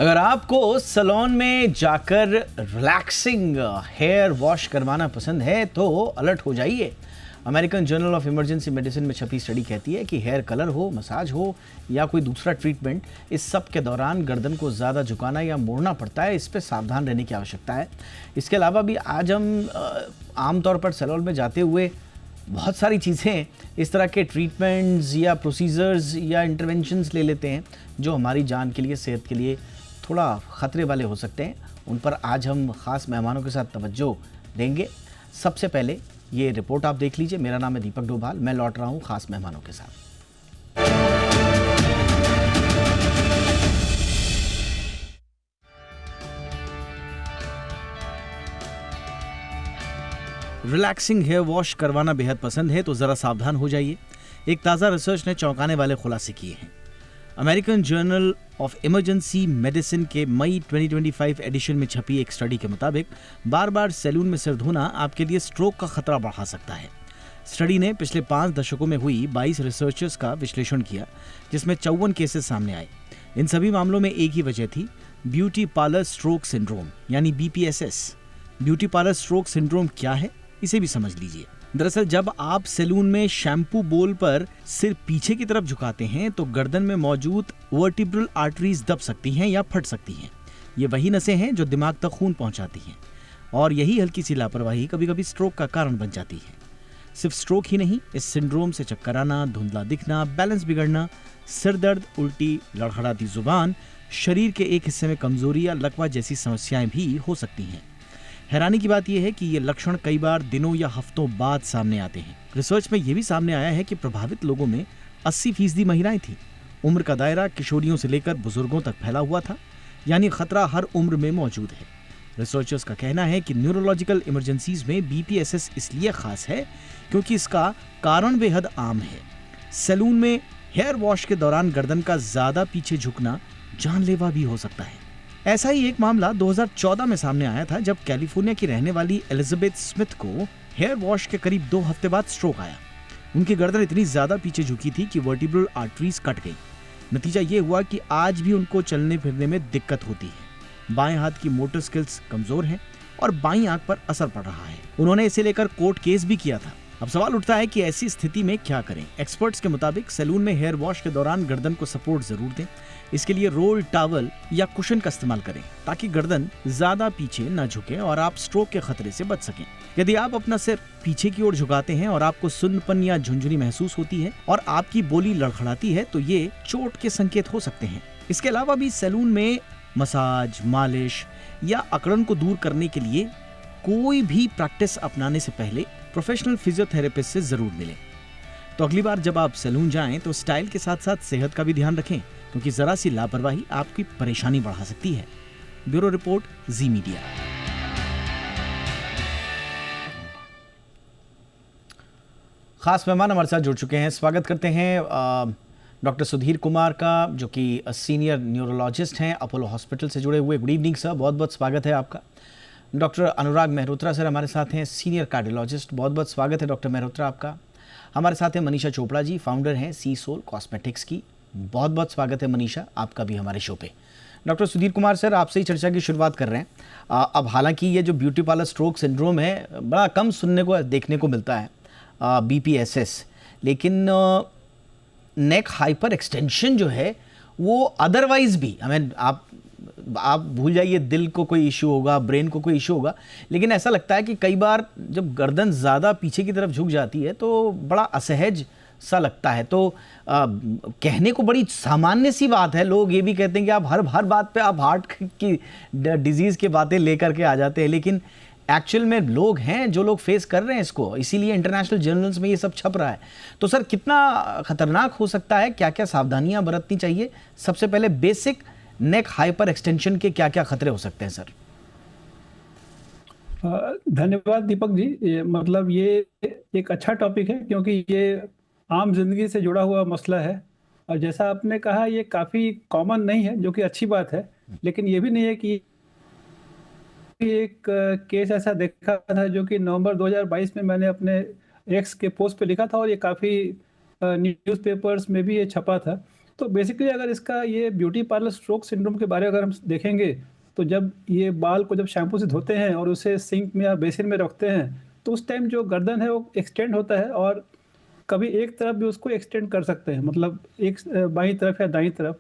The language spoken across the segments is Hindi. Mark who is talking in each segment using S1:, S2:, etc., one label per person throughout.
S1: अगर आपको सैलून में जाकर रिलैक्सिंग हेयर वॉश करवाना पसंद है तो अलर्ट हो जाइए। American journal of emergency medicine में छपी स्टडी कहती है कि हेयर कलर हो, मसाज हो या कोई दूसरा ट्रीटमेंट, इस सब के दौरान गर्दन को ज़्यादा झुकाना या मोड़ना पड़ता है। इस पर सावधान रहने की आवश्यकता है। इसके अलावा भी आज हम आमतौर पर सैलून में जाते हुए बहुत सारी चीज़ें, इस तरह के ट्रीटमेंट्स या प्रोसीजर्स या इंटरवेंशंस ले लेते हैं जो हमारी जान के लिए, सेहत के लिए थोड़ा ख़तरे वाले हो सकते हैं। उन पर आज हम ख़ास मेहमानों के साथ तवज्जो देंगे। सबसे पहले ये रिपोर्ट आप देख लीजिए। मेरा नाम है दीपक डोभाल, मैं लौट रहा हूँ ख़ास मेहमानों के साथ। रिलैक्सिंग हेयर वॉश करवाना बेहद पसंद है तो ज़रा सावधान हो जाइए। एक ताज़ा रिसर्च ने चौंकाने वाले खुलासे किए हैं। American journal of emergency medicine के मई 2025 एडिशन में छपी एक स्टडी के मुताबिक बार बार सैलून में सिर धोना आपके लिए स्ट्रोक का खतरा बढ़ा सकता है। स्टडी ने पिछले 5 दशकों में हुई 22 रिसर्चर्स का विश्लेषण किया, जिसमें 54 केसेस सामने आए। इन सभी मामलों में एक ही वजह थी, ब्यूटी पार्लर स्ट्रोक सिंड्रोम यानी BPSS। Beauty parlour stroke syndrome क्या है, इसे भी समझ लीजिए। दरअसल जब आप सैलून में शैम्पू बोल पर सिर पीछे की तरफ झुकाते हैं तो गर्दन में मौजूद वर्टिब्रल आर्टरीज दब सकती हैं या फट सकती हैं। ये वही नसें हैं जो दिमाग तक खून पहुंचाती हैं और यही हल्की सी लापरवाही कभी कभी स्ट्रोक का कारण बन जाती है। सिर्फ स्ट्रोक ही नहीं, इस सिंड्रोम से चक्कर आना, धुंधला दिखना, बैलेंस बिगड़ना, सिर दर्द, उल्टी, लड़खड़ाती जुबान, शरीर के एक हिस्से में कमजोरी या लकवा जैसी समस्याएं भी हो सकती हैं। हैरानी की बात यह है कि ये लक्षण कई बार दिनों या हफ्तों बाद सामने आते हैं। रिसर्च में यह भी सामने आया है कि प्रभावित लोगों में 80% महिलाएं थीं। उम्र का दायरा किशोरियों से लेकर बुजुर्गों तक फैला हुआ था, यानी खतरा हर उम्र में मौजूद है। रिसर्चर्स का कहना है कि न्यूरोलॉजिकल इमरजेंसीज में BPSS इसलिए खास है क्योंकि इसका कारण बेहद आम है। सैलून में हेयर वॉश के दौरान गर्दन का ज्यादा पीछे झुकना जानलेवा भी हो सकता है। ऐसा ही एक मामला 2014 में सामने आया था, जब कैलिफोर्निया की रहने वाली एलिजाबेथ स्मिथ को हेयर वॉश के करीब 2 हफ्ते बाद स्ट्रोक आया। उनकी गर्दन इतनी ज्यादा पीछे झुकी थी कि वर्टिब्रल आर्टरीज कट गई। नतीजा ये हुआ कि आज भी उनको चलने फिरने में दिक्कत होती है। बाएं हाथ की मोटर स्किल्स कमजोर हैं और बाईं आंख पर असर पड़ रहा है। उन्होंने इसे लेकर कोर्ट केस भी किया था। अब सवाल उठता है कि ऐसी स्थिति में क्या करें। एक्सपर्ट्स के मुताबिक सैलून में हेयर वॉश के दौरान गर्दन को सपोर्ट जरूर दें। इसके लिए रोल, टॉवल या कुशन का इस्तेमाल करें ताकि गर्दन ज्यादा पीछे न झुके और आप स्ट्रोक के खतरे से बच सकें। यदि आप अपना सिर पीछे की ओर झुकाते हैं और आपको सुन्नपन या झुंझुनी महसूस होती है और आपकी बोली लड़खड़ाती है तो ये चोट के संकेत हो सकते हैं। इसके अलावा भी सैलून में मसाज, मालिश या अकड़न को दूर करने के लिए कोई भी प्रैक्टिस अपनाने से पहले प्रोफेशनल फिजियोथेरेपिस्ट से जरूर मिलें। तो अगली बार जब आप सैलून जाएं तो स्टाइल के साथ साथ सेहत का भी ध्यान रखें, क्योंकि जरा सी लापरवाही आपकी परेशानी बढ़ा सकती है। ब्यूरो रिपोर्ट, जी मीडिया। खास मेहमान हमारे साथ जुड़ चुके हैं। स्वागत करते हैं डॉक्टर सुधीर कुमार का, जो कि सीनियर न्यूरोलॉजिस्ट हैं, अपोलो हॉस्पिटल से जुड़े हुए। गुड इवनिंग सर, बहुत बहुत स्वागत है आपका। डॉक्टर अनुराग मेहरोत्रा सर हमारे साथ हैं, सीनियर कार्डियोलॉजिस्ट। बहुत बहुत स्वागत है डॉक्टर मेहरोत्रा आपका। हमारे साथ हैं मनीषा चोपड़ा जी, फाउंडर हैं सी सोल कॉस्मेटिक्स की। बहुत बहुत स्वागत है मनीषा आपका भी हमारे शो पे। डॉक्टर सुधीर कुमार सर, आपसे ही चर्चा की शुरुआत कर रहे हैं। अब हालांकि ये जो ब्यूटी पार्लर स्ट्रोक सिंड्रोम है, बड़ा कम सुनने को देखने को मिलता है, BPSS, लेकिन नेक हाइपर एक्सटेंशन जो है वो अदरवाइज भी, आप भूल जाइए दिल को कोई इशू होगा, ब्रेन को कोई इशू होगा, लेकिन ऐसा लगता है कि कई बार जब गर्दन ज़्यादा पीछे की तरफ झुक जाती है तो बड़ा असहज सा लगता है। तो कहने को बड़ी सामान्य सी बात है, लोग ये भी कहते हैं कि आप हर बात पे आप हार्ट की डिजीज़ की बातें लेकर के आ जाते हैं, लेकिन एक्चुअल में लोग हैं जो लोग फेस कर रहे हैं इसको, इसीलिए इंटरनेशनल जर्नल्स में ये सब छप रहा है। तो सर, कितना खतरनाक हो सकता है, क्या क्या सावधानियां बरतनी चाहिए? सबसे पहले बेसिक नेक हाइपर एक्सटेंशन के क्या क्या खतरे हो सकते हैं सर?
S2: धन्यवाद दीपक जी। मतलब ये एक अच्छा टॉपिक है क्योंकि ये आम जिंदगी से जुड़ा हुआ मसला है और जैसा आपने कहा ये काफ़ी कॉमन नहीं है, जो कि अच्छी बात है। लेकिन ये भी नहीं है कि एक केस ऐसा देखा था जो कि नवंबर 2022 में मैंने अपने एक्स के पोस्ट पे लिखा था और ये काफ़ी न्यूज़पेपर्स में भी ये छपा था। तो बेसिकली अगर इसका ये ब्यूटी पार्लर स्ट्रोक सिंड्रोम के बारे में अगर हम देखेंगे, तो जब ये बाल को जब शैम्पू से धोते हैं और उसे सिंक में या बेसिन में रखते हैं, तो उस टाइम जो गर्दन है वो एक्सटेंड होता है और कभी एक तरफ भी उसको एक्सटेंड कर सकते हैं, मतलब एक बाईं तरफ या दाईं तरफ।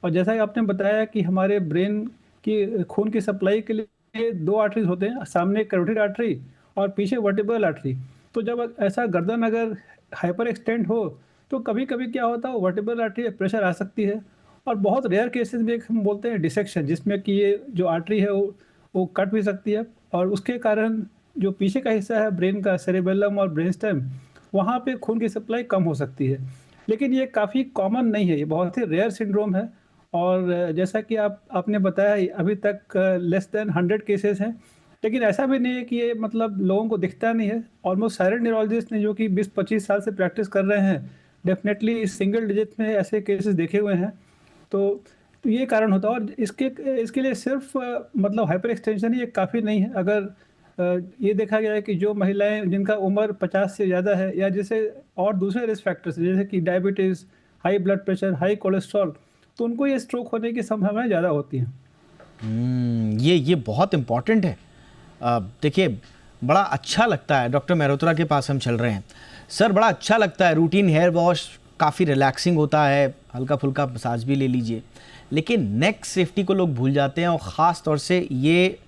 S2: और जैसा कि आपने बताया कि हमारे ब्रेन की खून की सप्लाई के लिए दो आर्टरीज होते हैं, सामने कैरोटिड आर्टरी और पीछे वर्टिब्रल आर्टरी। तो जब ऐसा गर्दन अगर हाइपर एक्सटेंड हो तो कभी कभी क्या होता है, वर्टिब्रल आर्टरी में प्रेशर आ सकती है। और बहुत रेयर केसेस में एक हम बोलते हैं डिसेक्शन, जिसमें कि ये जो आर्टरी है वो कट भी सकती है और उसके कारण जो पीछे का हिस्सा है ब्रेन का, सेरेबेलम और ब्रेन स्टेम, वहाँ पे खून की सप्लाई कम हो सकती है। लेकिन ये काफ़ी कॉमन नहीं है, ये बहुत ही रेयर सिंड्रोम है। और जैसा कि आपने बताया अभी तक लेस देन 100 केसेस हैं। लेकिन ऐसा भी नहीं है कि ये मतलब लोगों को दिखता नहीं है। ऑलमोस्ट सारे न्यूरोलॉजिस्ट ने जो कि 20-25 साल से प्रैक्टिस कर रहे हैं, डेफिनेटली सिंगल डिजिट में ऐसे केसेस देखे हुए हैं। तो ये कारण होता है। और इसके लिए सिर्फ मतलब हाइपर एक्सटेंशन ही एक काफ़ी नहीं है। अगर ये देखा गया है कि जो महिलाएं जिनका उम्र 50 से ज़्यादा है, या जैसे और दूसरे रिस्क फैक्टर्स जैसे कि diabetes, high blood pressure, high cholesterol, तो उनको ये स्ट्रोक होने की संभावनाएं ज़्यादा होती हैं।
S1: ये बहुत इम्पॉर्टेंट है। देखिए, बड़ा अच्छा लगता है, डॉक्टर मेहरोत्रा के पास हम चल रहे हैं। सर, बड़ा अच्छा लगता है, रूटीन हेयर वॉश काफ़ी रिलैक्सिंग होता है, हल्का फुल्का मसाज भी ले लीजिए, लेकिन नेक सेफ्टी को लोग भूल जाते हैं। और ख़ास तौर से ये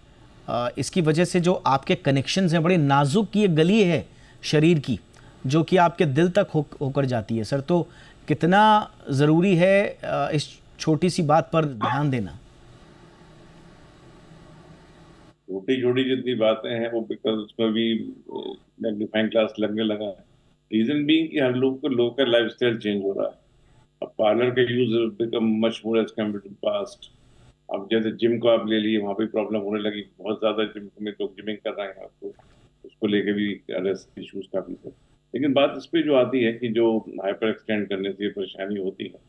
S1: इसकी वजह से जो आपके कनेक्शंस हैं, बड़ी नाजुक ये गली है शरीर की, जो कि आपके दिल तक होकर जाती है। सर, तो कितना ज़रूरी है इस छोटी सी बात पर ध्यान देना।
S3: छोटी छोटी जितनी बातें हैं वो, बिकॉज उसमें भी मैग्नीफाइंग ग्लास लगने लगा है। रीजन बीइंग कि हर लोग का लाइफ स्टाइल चेंज हो रहा है। अब पार्लर का use become much more as compare to past. अब जैसे जिम को आप ले लिए, वहाँ पे प्रॉब्लम होने लगी, बहुत ज्यादा जिम में लोग जिमिंग कर रहे हैं, आपको उसको लेके भी इश्यूज काफी है। लेकिन बात इस पे जो आती है कि जो हाइपर एक्सटेंड करने से परेशानी होती है,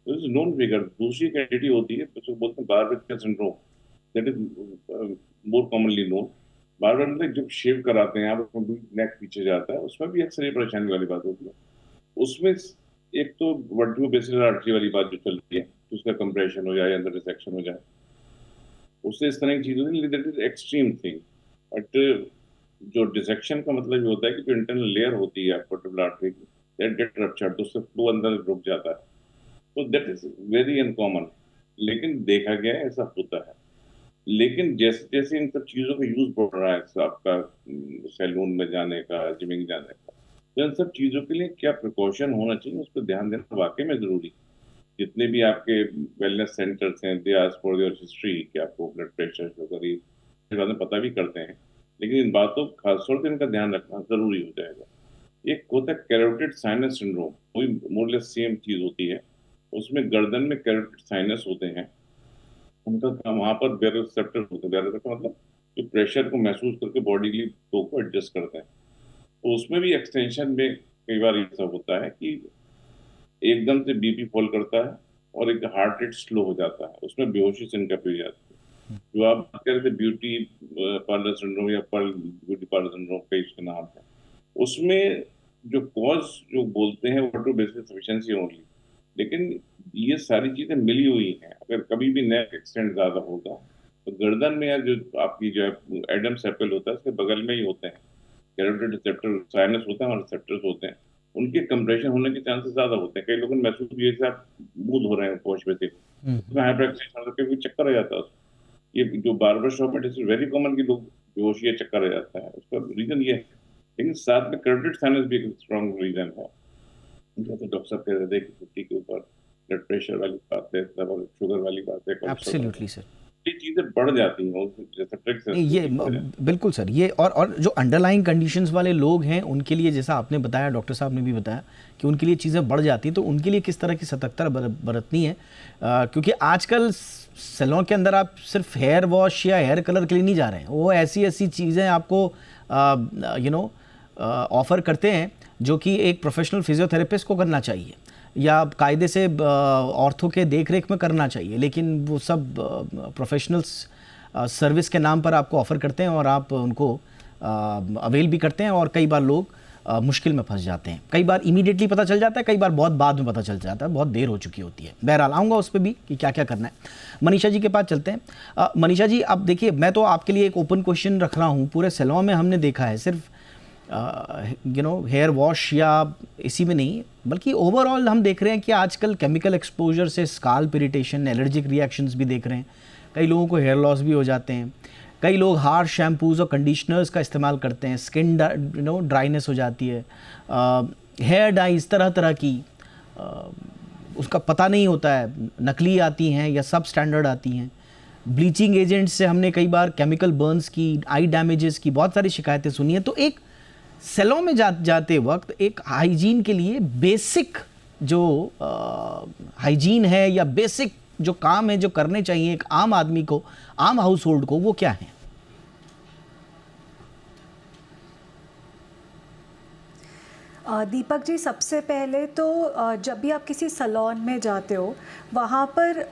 S3: तो इस नॉन फिगर दूसरी कैटेगरी होती है, उसको बोलते हैं barber syndrome. That is more commonly known. Barber मतलब जब शेव कराते हैं आप, नेक पीछे जाता है, उसमें भी अक्सर ये परेशानी वाली बात होती है। उसमें एक तो वर्टिब्रो-बेसिलर आर्टरी वाली बात जो चल रही है, तो उसका कंप्रेशन हो जाए, अंदर डिसेक्शन हो जाए, उससे इस तरह की चीज होती है। That is extreme thing. But जो डिसेक्शन का मतलब ये होता है कि जो इंटरनल लेयर होती है वर्टिब्रल आर्टरी की, दैट गेट रप्चर्ड, तो उससे फ्लो अंदर रुक जाता है। तो दैट इज वेरी अनकॉमन, लेकिन देखा गया है ऐसा होता है। लेकिन जैसे जैसे इन सब चीजों का यूज बढ़ रहा है, आपका सैलून में जाने का, जिमिंग जाने का, तो इन सब चीजों के लिए क्या प्रिकॉशन होना चाहिए, उस पर ध्यान देना वाकई में जरूरी। जितने भी आपके वेलनेस सेंटर्स हैं, they ask for your history, कि आपको ब्लड प्रेशर, शुगर, ये बातें पता भी करते हैं, लेकिन इन बातों खासतौर से इनका ध्यान रखना जरूरी हो जाएगा। एक होता है कैरोटिड साइनस सिंड्रोम, वही मोरलेस सेम चीज होती है। उसमें गर्दन में कैरोटिड साइनस होते हैं, उनका काम, वहां पर बैरोसेप्टर होते हैं। बैरोसेप्टर मतलब जो प्रेशर को महसूस करके बॉडी की फ्लो को एडजस्ट करते हैं। तो उसमें भी एक्सटेंशन में कई बार ऐसा होता है कि एकदम से बीपी फॉल करता है और एक हार्ट रेट स्लो हो जाता है, उसमें बेहोशी से इनका हो जाती है। जो आप बात कर रहे थे ब्यूटी पार्लर सिंड्रोम या पर्ल ब्यूटी पार्लर सिंड्रोम, कई उसके नाम है, उसमें जो कॉज जो बोलते हैं वो टू बेसिक सफिशिएंसी ओनली। लेकिन ये सारी चीजें मिली हुई हैं। अगर कभी भी नेक एक्सटेंड ज्यादा होगा तो गर्दन में, या जो आपकी जो एडम सेपल होता है उसके बगल में ही होते हैं कैरोटिड रिसेप्टर, साइनस होते हैं और रिसेप्टर्स होते हैं, उनके कंप्रेशन होने के चांसेस ज्यादा होते हैं। कई लोगों ने महसूस किया जैसे आप मुंह धो रहे हैं वॉश में से, उसमें हाइपर एक्सटेंशन होकर कोई चक्कर आ जाता है। ये जो बार्बर शॉप में इट्स वेरी कॉमन कि लोग बेहोश या चक्कर आ जाता है, उसका रीजन ये है। लेकिन साथ में कैरोटिड साइनस भी एक स्ट्रॉन्ग रीजन है। जैसे डॉक्टर साहब कह रहे थे कि 50 के ऊपर ब्लड प्रेशर वाली बात है, शुगर वाली बात है,
S1: एब्सोल्युटली सर,
S3: ये चीजें बढ़ जाती हैं जैसे ट्रिक्स।
S1: ये बिल्कुल सर, ये और जो अंडरलाइंग कंडीशंस वाले लोग हैं उनके लिए, जैसा आपने बताया, डॉक्टर साहब ने भी बताया कि उनके लिए चीज़ें बढ़ जाती हैं, तो उनके लिए किस तरह की सतर्कता बरतनी है। क्योंकि आजकल सैलून के अंदर आप सिर्फ हेयर वॉश या हेयर कलर के लिए नहीं जा रहे हैं, वो ऐसी ऐसी चीज़ें आपको ऑफ़र करते हैं जो कि एक प्रोफेशनल फिजियोथेरेपिस्ट को करना चाहिए या कायदे से ऑर्थो के देख रेख में करना चाहिए, लेकिन वो सब प्रोफेशनल्स सर्विस के नाम पर आपको ऑफ़र करते हैं और आप उनको अवेल भी करते हैं। और कई बार लोग मुश्किल में फंस जाते हैं। कई बार इमीडिएटली पता चल जाता है, कई बार बहुत बाद में पता चल जाता है, बहुत देर हो चुकी होती है। बहरहाल आऊँगा उस पर भी कि क्या क्या करना है। मनीषा जी के पास चलते हैं। मनीषा जी, अब देखिए, मैं तो आपके लिए एक ओपन क्वेश्चन रख रहा हूँ। पूरे सैलून में हमने देखा है सिर्फ हेयर वॉश या इसी में नहीं, बल्कि ओवरऑल हम देख रहे हैं कि आजकल केमिकल एक्सपोजर से स्काल्प इरिटेशन, एलर्जिक रिएक्शंस भी देख रहे हैं। कई लोगों को हेयर लॉस भी हो जाते हैं। कई लोग हार्श शैम्पूज़ और कंडीशनर्स का इस्तेमाल करते हैं, स्किन ड्राइनेस हो जाती है। हेयर डाइज तरह तरह की, उसका पता नहीं होता है, नकली आती हैं या सब स्टैंडर्ड आती हैं। ब्लीचिंग एजेंट्स से हमने कई बार केमिकल बर्न्स की, आई डैमेजेस की बहुत सारी शिकायतें सुनी हैं। तो एक सैलून में जाते वक्त एक हाइजीन के लिए बेसिक जो हाइजीन है या बेसिक जो काम है जो करने चाहिए एक आम आदमी को, आम हाउस होल्ड को, वो क्या है?
S4: दीपक जी, सबसे पहले तो जब भी आप किसी सैलून में जाते हो, वहाँ पर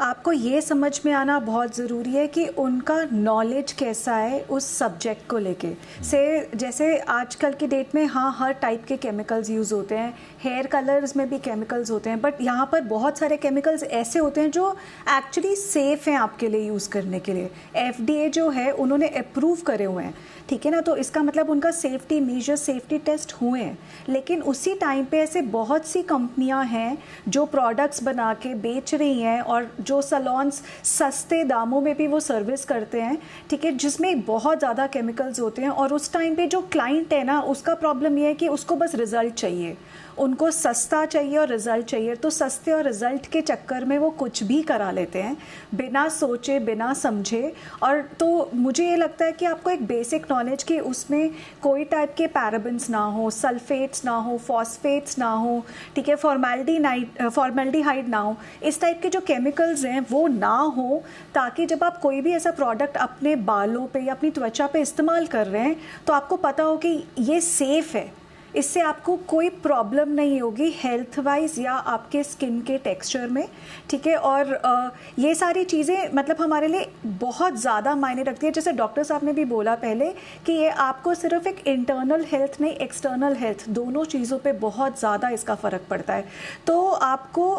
S4: आपको ये समझ में आना बहुत ज़रूरी है कि उनका नॉलेज कैसा है उस सब्जेक्ट को लेके। से जैसे आजकल की डेट में हाँ, हर टाइप के केमिकल्स यूज़ होते हैं, हेयर कलर्स में भी केमिकल्स होते हैं, बट यहाँ पर बहुत सारे केमिकल्स ऐसे होते हैं जो एक्चुअली सेफ़ हैं आपके लिए यूज़ करने के लिए। FDA जो है उन्होंने अप्रूव करे हुए हैं, ठीक है ना। तो इसका मतलब उनका सेफ्टी मेजर, सेफ्टी टेस्ट हुए हैं। लेकिन उसी टाइम पे ऐसे बहुत सी कंपनियां हैं जो प्रोडक्ट्स बना के बेच रही हैं और जो सैलून्स सस्ते दामों में भी वो सर्विस करते हैं, ठीक है, जिसमें बहुत ज़्यादा केमिकल्स होते हैं। और उस टाइम पे जो क्लाइंट है ना, उसका प्रॉब्लम ये है कि उसको बस रिजल्ट चाहिए, उनको सस्ता चाहिए और रिजल्ट चाहिए। तो सस्ते और रिजल्ट के चक्कर में वो कुछ भी करा लेते हैं बिना सोचे, बिना समझे। और तो मुझे ये लगता है कि आपको एक बेसिक नॉलेज कि उसमें कोई टाइप के पैराबेन्स ना हो, सल्फेट्स ना हो, फॉस्फेट्स ना हो, ठीक है, फॉर्मेल्डिहाइड ना हो, इस टाइप के जो केमिकल्स हैं वो ना हो, ताकि जब आप कोई भी ऐसा प्रोडक्ट अपने बालों पे या अपनी त्वचा पे इस्तेमाल कर रहे हैं तो आपको पता हो कि ये सेफ़ है, इससे आपको कोई प्रॉब्लम नहीं होगी हेल्थ वाइज या आपके स्किन के टेक्सचर में, ठीक है। और ये सारी चीज़ें मतलब हमारे लिए बहुत ज़्यादा मायने रखती है। जैसे डॉक्टर साहब ने भी बोला पहले कि ये आपको सिर्फ एक इंटरनल हेल्थ नहीं, एक्सटर्नल हेल्थ, दोनों चीज़ों पे बहुत ज़्यादा इसका फ़र्क पड़ता है। तो आपको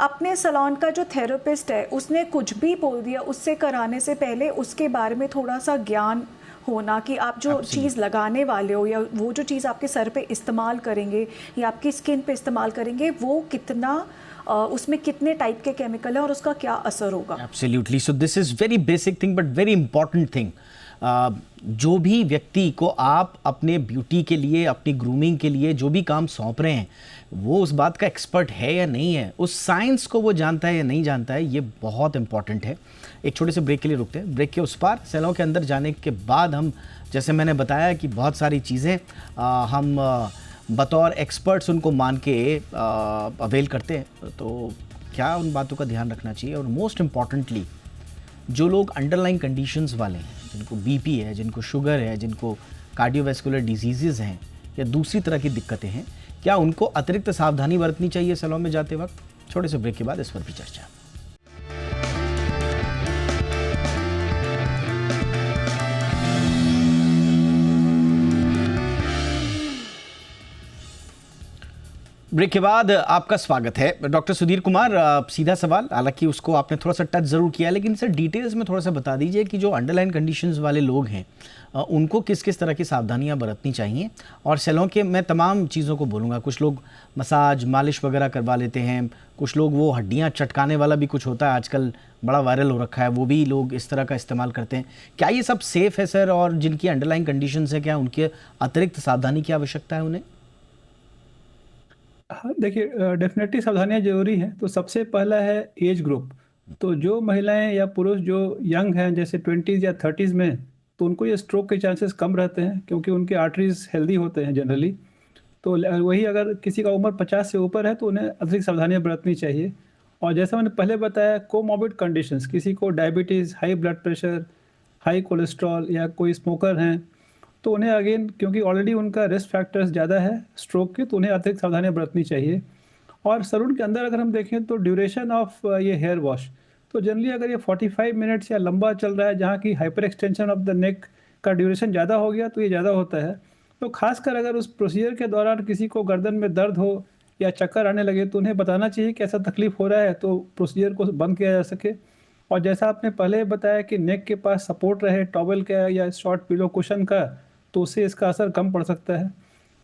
S4: अपने सैलून का जो थेरेपिस्ट है उसने कुछ भी बोल दिया, उससे कराने से पहले उसके बारे में थोड़ा सा ज्ञान होना कि आप जो चीज़ लगाने वाले हो या वो जो चीज़ आपके सर पे इस्तेमाल करेंगे या आपकी स्किन पे इस्तेमाल करेंगे वो कितना उसमें कितने टाइप के केमिकल है और उसका क्या असर होगा।
S1: Absolutely. So this is very basic thing but very important thing. जो भी व्यक्ति को आप अपने ब्यूटी के लिए, अपनी ग्रूमिंग के लिए जो भी काम सौंप रहे हैं, वो उस बात का एक्सपर्ट है या नहीं है, उस साइंस को वो जानता है या नहीं जानता है, ये बहुत इंपॉर्टेंट है। एक छोटे से ब्रेक के लिए रुकते हैं। ब्रेक के उस पार सैलून के अंदर जाने के बाद हम, जैसे मैंने बताया कि बहुत सारी चीज़ें हम बतौर एक्सपर्ट्स उनको मान के अवेल करते हैं, तो क्या उन बातों का ध्यान रखना चाहिए। और मोस्ट इम्पॉर्टेंटली जो लोग अंडरलाइन कंडीशंस वाले हैं, जिनको बीपी है, जिनको शुगर है, जिनको कार्डियोवैस्कुलर डिजीज़ हैं या दूसरी तरह की दिक्कतें हैं, क्या उनको अतिरिक्त सावधानी बरतनी चाहिए सैलून में जाते वक्त? छोटे से ब्रेक के बाद इस पर भी चर्चा। ब्रेक के बाद आपका स्वागत है। डॉक्टर सुधीर कुमार, सीधा सवाल, हालांकि उसको आपने थोड़ा सा टच ज़रूर किया, लेकिन सर डिटेल्स में थोड़ा सा बता दीजिए कि जो अंडरलाइन कंडीशंस वाले लोग हैं उनको किस किस तरह की सावधानियां बरतनी चाहिए। और सैलून के मैं तमाम चीज़ों को बोलूँगा, कुछ लोग मसाज, मालिश वगैरह करवा लेते हैं, कुछ लोग वो हड्डियाँ चटकाने वाला भी कुछ होता है आजकल, बड़ा वायरल हो रखा है, वो भी लोग इस तरह का इस्तेमाल करते हैं। क्या ये सब सेफ़ है सर? और जिनकी अंडरलाइन कंडीशंस है, क्या उनके अतिरिक्त सावधानी की आवश्यकता है उन्हें?
S2: हाँ, देखिए, डेफिनेटली सावधानियां जरूरी हैं। तो सबसे पहला है एज ग्रुप। तो जो महिलाएं या पुरुष जो यंग हैं, जैसे 20s या 30s में, तो उनको ये स्ट्रोक के चांसेस कम रहते हैं क्योंकि उनके आर्टरीज हेल्दी होते हैं जनरली। तो वही अगर किसी का उम्र 50 से ऊपर है तो उन्हें अतिरिक्त सावधानियां बरतनी चाहिए। और जैसा मैंने पहले बताया, कोमॉर्बिड कंडीशंस, किसी को diabetes, high blood pressure, high cholesterol या कोई स्मोकर हैं, तो उन्हें अगेन, क्योंकि ऑलरेडी उनका रिस्क फैक्टर्स ज़्यादा है स्ट्रोक के, तो उन्हें अतिरिक्त सावधानियां बरतनी चाहिए। और सैलून के अंदर अगर हम देखें तो ड्यूरेशन ऑफ ये हेयर वॉश, तो जनरली अगर ये 45 मिनट्स या लंबा चल रहा है, जहाँ की hyper extension of the neck का ड्यूरेशन ज़्यादा हो गया तो ये ज़्यादा होता है। तो खासकर अगर उस प्रोसीजर के दौरान किसी को गर्दन में दर्द हो या चक्कर आने लगे तो उन्हें बताना चाहिए कि ऐसा तकलीफ हो रहा है, तो प्रोसीजर को बंद किया जा सके। और जैसा आपने पहले बताया कि नेक के पास सपोर्ट रहे टॉवल का या शॉर्ट पिलो कुशन का, तो उससे इसका असर कम पड़ सकता है।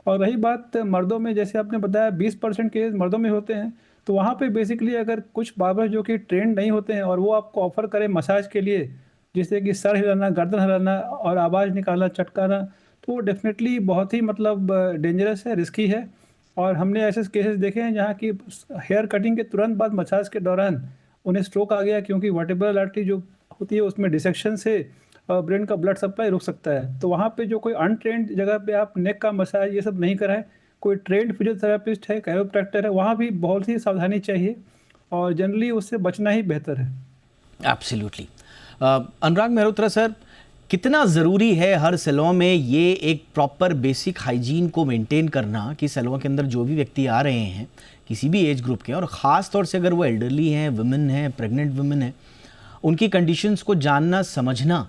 S2: और रही बात मर्दों में, जैसे आपने बताया 20% केस मर्दों में होते हैं, तो वहाँ पे बेसिकली अगर कुछ बार्बर जो कि ट्रेंड नहीं होते हैं और वो आपको ऑफर करें मसाज के लिए, जैसे कि सर हिलाना, गर्दन हिलाना और आवाज़ निकालना, चटकाना, तो वो डेफिनेटली बहुत ही मतलब डेंजरस है, रिस्की है। और हमने ऐसे केसेस देखे हैं जहाँ की हेयर कटिंग के तुरंत बाद मसाज के दौरान उन्हें स्ट्रोक आ गया, क्योंकि वर्टिब्रल आर्टरी जो होती है उसमें डिसेक्शन से ब्रेन का ब्लड सप्लाई रुक सकता है। तो वहाँ पे जो कोई अनट्रेंड जगह पे आप नेक का मसाज ये सब नहीं कराएं, कोई ट्रेंड फिजियोथेरेपिस्ट है, कायरोप्रैक्टर है, वहाँ भी बहुत ही सावधानी चाहिए और जनरली उससे बचना ही बेहतर है।
S1: एब्सोल्युटली। अनुराग मेहरोत्रा सर, कितना ज़रूरी है हर सैलून में ये एक प्रॉपर बेसिक हाइजीन को मेंटेन करना कि सैलून के अंदर जो भी व्यक्ति आ रहे हैं किसी भी एज ग्रुप के, और ख़ास तौर से अगर वो एल्डरली हैं, वुमेन हैं, प्रेग्नेंट वुमेन हैं, उनकी कंडीशंस को जानना समझना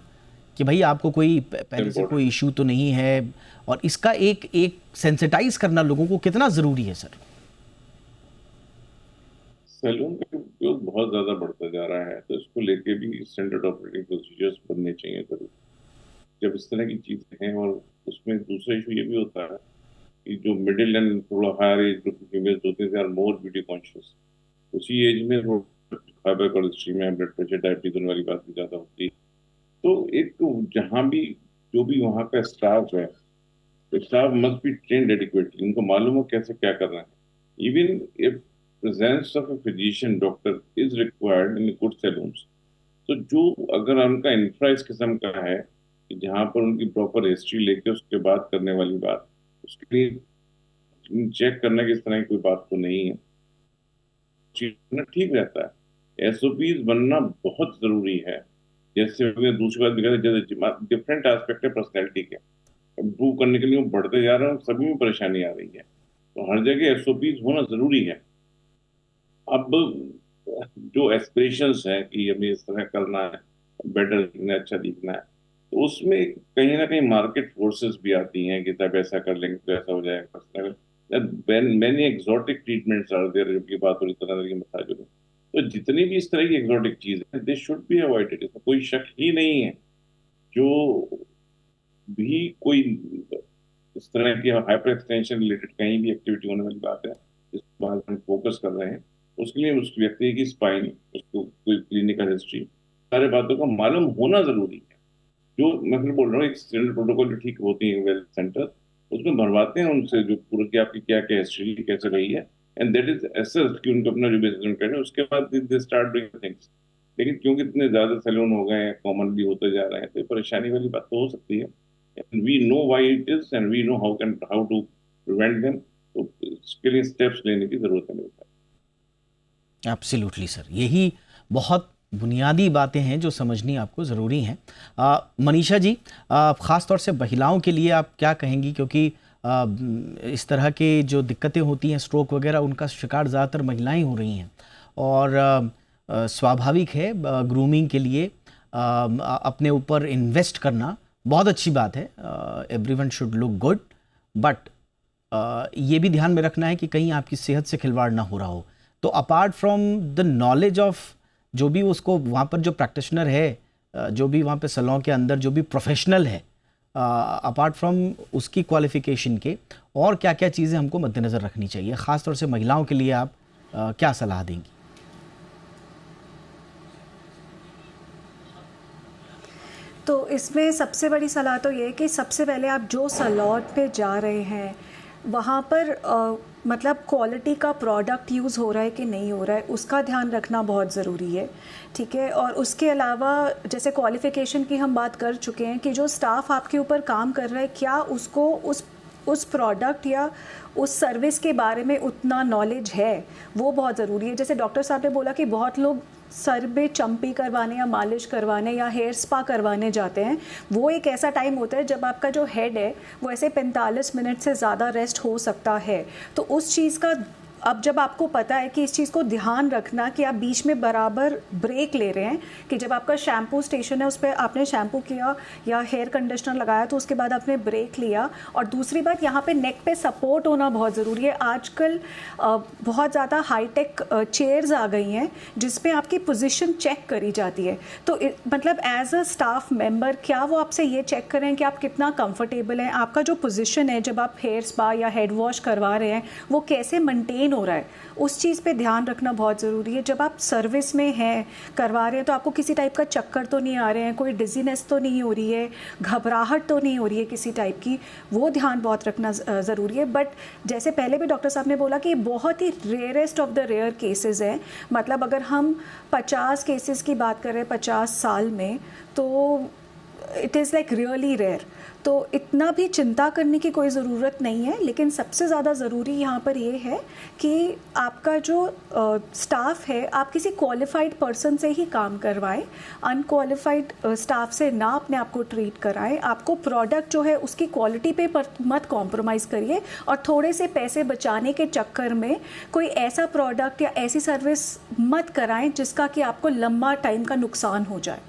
S1: कि भाई आपको कोई पहले से कोई इशू तो नहीं है, और इसका एक सेंसिटाइज करना लोगों को कितना ज़रूरी है सर?
S3: सैलून का उपयोग बहुत ज़्यादा बढ़ता जा रहा है, तो इसको लेके भी स्टैंडर्ड ऑपरेटिंग प्रोसीजर्स बनने चाहिए जरूर। जब इस तरह की चीज़ें हैं, और उसमें दूसरा इशू ये भी होता है कि जो मिडिल एंड थोड़ा हायर एज ग्रुप के फीमेल्स होते हैं, they are more beauty conscious. उसी एज में फाइबर कोलेस्ट्रॉल में ब्लड प्रेशर, डायबिटीज होने वाली बात भी ज़्यादा होती है। तो एक तो जहाँ भी जो भी वहाँ का स्टाफ है, staff must be trained adequately, उनको मालूम हो कैसे क्या करना है। Even if presence of a physician doctor is required in good saloons, तो जो अगर उनका इंफ्रा इस किस्म का है कि जहाँ पर उनकी प्रॉपर हिस्ट्री लेके उसके बाद करने वाली बात, उसके लिए चेक करने की इस तरह की कोई बात तो नहीं है, ठीक रहता है। एसओपीज बनना बहुत जरूरी है। जैसे दूसरी बात भी कहते, डिफरेंट एस्पेक्ट है पर्सनैलिटी के, इम्प्रूव करने के लिए वो बढ़ते जा रहे हैं, सभी में परेशानी आ रही है, तो हर जगह एसओपीज होना जरूरी है। अब जो एस्पिरेशंस है कि हमें इस तरह करना है, बेटर दिखना है, अच्छा दिखना है, तो उसमें कहीं ना कहीं मार्केट फोर्सेस भी आती हैं कि तब ऐसा कर लेंगे तो ऐसा हो जाएगा। Many exotic treatments are there, जबकि बात हो रही तरह की मसाज में, तो जितनी भी इस तरह की एक्सोटिक चीज है, दे शुड बी अवॉइडेड, इसमें कोई शक ही नहीं है। जो भी कोई इस तरह की हाइपर एक्सटेंशन रिलेटेड कहीं भी एक्टिविटी होने वाली बात है, इस बात पर फोकस कर रहे हैं, उसके लिए उस व्यक्ति की स्पाइन, उसको कोई क्लिनिकल हिस्ट्री, सारे बातों का मालूम होना जरूरी है। जो मैं फिर बोल रहा हूँ, एक स्टैंडर्ड प्रोटोकॉल जो ठीक होती है वेल्थ सेंटर, उसमें भरवाते हैं उनसे जो पूरा की आपकी क्या क्या हिस्ट्री कैसे रही है, एंड दैट इज एसेस्ड कि उनको अपना जो बेसिस कर रहे हैं, उसके बाद दे स्टार्ट डूइंग थिंग्स। लेकिन क्योंकि इतने ज्यादा सैलून हो गए हैं, कॉमनली होते जा रहे हैं, तो परेशानी वाली बात तो हो सकती है। And we know why it is and we know how to prevent them, तो इसके लिए स्टेप्स लेने की जरूरत है मेरे ख्याल।
S1: एब्सोल्युटली सर, यही बहुत बुनियादी बातें हैं जो समझनी आपको ज़रूरी हैं। मनीषा जी, ख़ास तौर से महिलाओं के लिए आप क्या कहेंगी, क्योंकि इस तरह के जो दिक्कतें होती हैं, स्ट्रोक वगैरह, उनका शिकार ज़्यादातर महिलाएं हो रही हैं, और स्वाभाविक है ग्रूमिंग के लिए अपने ऊपर इन्वेस्ट करना बहुत अच्छी बात है, everyone should look good, but ये भी ध्यान में रखना है कि कहीं आपकी सेहत से खिलवाड़ ना हो रहा हो। तो apart from the knowledge of जो भी उसको वहाँ पर जो प्रैक्टिशनर है, जो भी वहाँ पे सैलून के अंदर जो भी प्रोफेशनल है, अपार्ट फ्रॉम उसकी क्वालिफिकेशन के और क्या क्या चीज़ें हमको मद्देनज़र रखनी चाहिए, ख़ास तौर से महिलाओं के लिए आप क्या सलाह देंगी?
S4: तो इसमें सबसे बड़ी सलाह तो ये है कि सबसे पहले आप जो सैलून पे जा रहे हैं वहाँ पर मतलब क्वालिटी का प्रोडक्ट यूज़ हो रहा है कि नहीं हो रहा है, उसका ध्यान रखना बहुत ज़रूरी है, ठीक है। और उसके अलावा जैसे क्वालिफ़िकेशन की हम बात कर चुके हैं कि जो स्टाफ आपके ऊपर काम कर रहा है, क्या उसको उस प्रोडक्ट या उस सर्विस के बारे में उतना नॉलेज है, वो बहुत ज़रूरी है। जैसे डॉक्टर साहब ने बोला कि बहुत लोग सर में चंपी करवाने या मालिश करवाने या हेयर स्पा करवाने जाते हैं, वो एक ऐसा टाइम होता है जब आपका जो हेड है वो ऐसे 45 मिनट से ज़्यादा रेस्ट हो सकता है, तो उस चीज़ का अब जब आपको पता है कि इस चीज़ को ध्यान रखना कि आप बीच में बराबर ब्रेक ले रहे हैं, कि जब आपका शैम्पू स्टेशन है उस पर आपने शैम्पू किया या हेयर कंडीशनर लगाया तो उसके बाद आपने ब्रेक लिया। और दूसरी बात, यहाँ पे नेक पे सपोर्ट होना बहुत ज़रूरी है। आजकल बहुत ज़्यादा हाईटेक चेयर्स आ गई हैं जिस पे आपकी पोजीशन चेक करी जाती है। तो मतलब एज अ स्टाफ मेंबर क्या वो आपसे ये चेक करें कि आप कितना कंफर्टेबल हैं, आपका जो पोजीशन है जब आप हेयर स्पा या हेड वॉश करवा रहे हैं वो कैसे मेंटेन हो रहा है, उस चीज़ पे ध्यान रखना बहुत ज़रूरी है। जब आप सर्विस में हैं, करवा रहे हैं, तो आपको किसी टाइप का चक्कर तो नहीं आ रहे हैं, कोई डिजीनेस तो नहीं हो रही है, घबराहट तो नहीं हो रही है किसी टाइप की, वो ध्यान बहुत रखना ज़रूरी है। बट जैसे पहले भी डॉक्टर साहब ने बोला कि बहुत ही rarest of the rare cases हैं। मतलब अगर हम 50 केसेस की बात करें 50 साल में, तो it is like really rare. तो इतना भी चिंता करने की कोई ज़रूरत नहीं है। लेकिन सबसे ज़्यादा ज़रूरी यहाँ पर ये है कि आपका जो स्टाफ है, आप किसी क्वालिफाइड पर्सन से ही काम करवाएं, अनक्वालिफाइड स्टाफ से ना अपने आप को ट्रीट कराएं। आपको प्रोडक्ट जो है उसकी क्वालिटी पे मत कॉम्प्रोमाइज़ करिए, और थोड़े से पैसे बचाने के चक्कर में कोई ऐसा प्रोडक्ट या ऐसी सर्विस मत कराएं जिसका कि आपको लंबा टाइम का नुकसान हो जाए।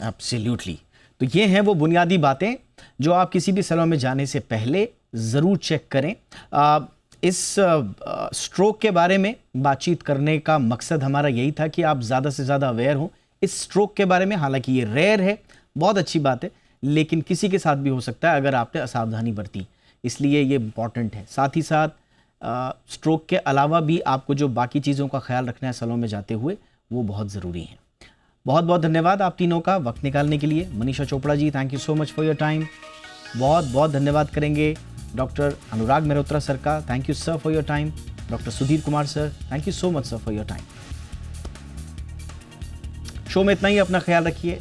S1: एब्सोल्युटली। तो ये हैं वो बुनियादी बातें जो आप किसी भी सैलून में जाने से पहले ज़रूर चेक करें। इस स्ट्रोक के बारे में बातचीत करने का मकसद हमारा यही था कि आप ज़्यादा से ज़्यादा अवेयर हों इस स्ट्रोक के बारे में। हालांकि ये रेयर है, बहुत अच्छी बात है, लेकिन किसी के साथ भी हो सकता है अगर आपने असावधानी बरती, इसलिए ये इम्पॉर्टेंट है। साथ ही साथ स्ट्रोक के अलावा भी आपको जो बाकी चीज़ों का ख्याल रखना है सैलून में जाते हुए, वो बहुत ज़रूरी है। बहुत बहुत धन्यवाद आप तीनों का वक्त निकालने के लिए। Manisha Chopra ji, thank you so much for your time. बहुत बहुत धन्यवाद करेंगे डॉक्टर अनुराग मेहरोत्रा सर का, thank you sir for your time. Doctor Sudhir Kumar sir, thank you so much sir for your time. Show में इतना ही, अपना ख्याल रखिए।